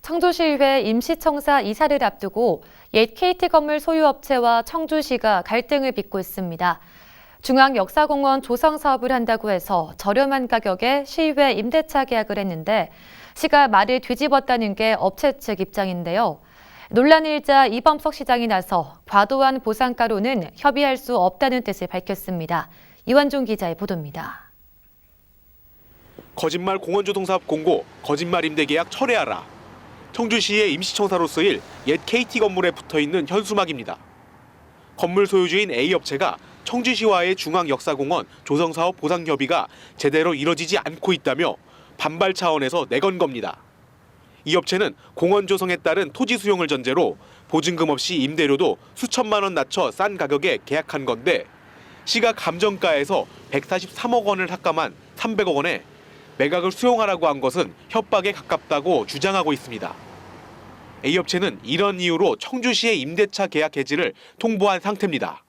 청주시의회 임시청사 이사를 앞두고 옛 KT 건물 소유업체와 청주시가 갈등을 빚고 있습니다. 중앙역사공원 조성 사업을 한다고 해서 저렴한 가격에 시의회 임대차 계약을 했는데 시가 말을 뒤집었다는 게 업체 측 입장인데요. 논란이 일자 이범석 시장이 나서 과도한 보상가로는 협의할 수 없다는 뜻을 밝혔습니다. 이완종 기자의 보도입니다. 거짓말 공원조성사업 공고, 거짓말 임대계약 철회하라. 청주시의 임시청사로 쓰일 옛 KT 건물에 붙어있는 현수막입니다. 건물 소유주인 A업체가 청주시와의 중앙역사공원 조성사업 보상협의가 제대로 이뤄지지 않고 있다며 반발 차원에서 내건 겁니다. 이 업체는 공원 조성에 따른 토지 수용을 전제로 보증금 없이 임대료도 수천만 원 낮춰 싼 가격에 계약한 건데 시가 감정가에서 143억 원을 삭감한 300억 원에 매각을 수용하라고 한 것은 협박에 가깝다고 주장하고 있습니다. A업체는 이런 이유로 청주시의 임대차 계약 해지를 통보한 상태입니다.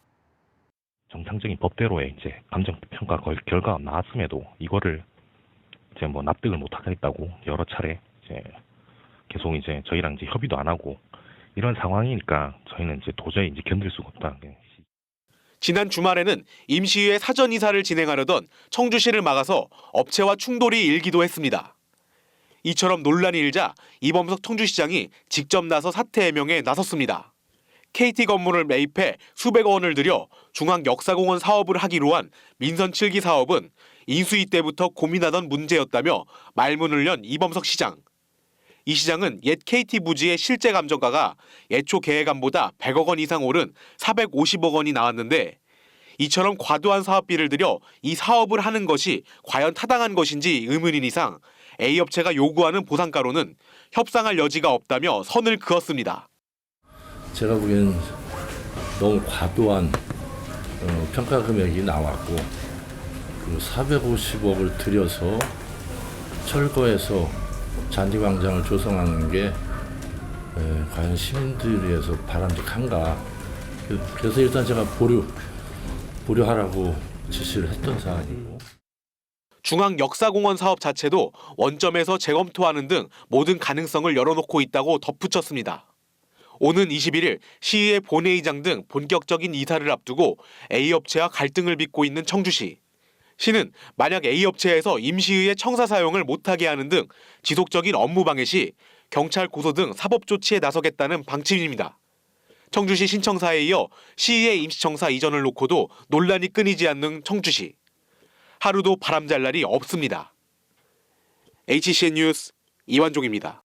정상적인 법대로의 감정평가 결과가 나왔음에도 이거를 납득을 못 하겠다고 여러 차례 계속 저희랑 협의도 안 하고 이런 상황이니까 저희는 도저히 견딜 수가 없다. 지난 주말에는 임시의회 사전 이사를 진행하려던 청주시를 막아서 업체와 충돌이 일기도 했습니다. 이처럼 논란이 일자 이범석 청주시장이 직접 나서 사퇴 해명에 나섰습니다. KT 건물을 매입해 수백억 원을 들여 중앙역사공원 사업을 하기로 한 민선 7기 사업은 인수위 때부터 고민하던 문제였다며 말문을 연 이범석 시장. 이 시장은 옛 KT 부지의 실제 감정가가 애초 계획안보다 100억 원 이상 오른 450억 원이 나왔는데 이처럼 과도한 사업비를 들여 이 사업을 하는 것이 과연 타당한 것인지 의문인 이상 A업체가 요구하는 보상가로는 협상할 여지가 없다며 선을 그었습니다. 제가 보기에는 너무 과도한 평가 금액이 나왔고 450억을 들여서 철거해서 잔디광장을 조성하는 게 과연 시민들에 의해서 바람직한가. 그래서 일단 제가 보류하라고 지시를 했던 사안이고. 중앙역사공원 사업 자체도 원점에서 재검토하는 등 모든 가능성을 열어놓고 있다고 덧붙였습니다. 오는 21일 시의회 본회의장 등 본격적인 이사를 앞두고 A업체와 갈등을 빚고 있는 청주시. 시는 만약 A업체에서 임시의회 청사 사용을 못하게 하는 등 지속적인 업무 방해 시 경찰 고소 등 사법 조치에 나서겠다는 방침입니다. 청주시 신청사에 이어 시의회 임시청사 이전을 놓고도 논란이 끊이지 않는 청주시. 하루도 바람잘 날이 없습니다. HCN 뉴스 이완종입니다.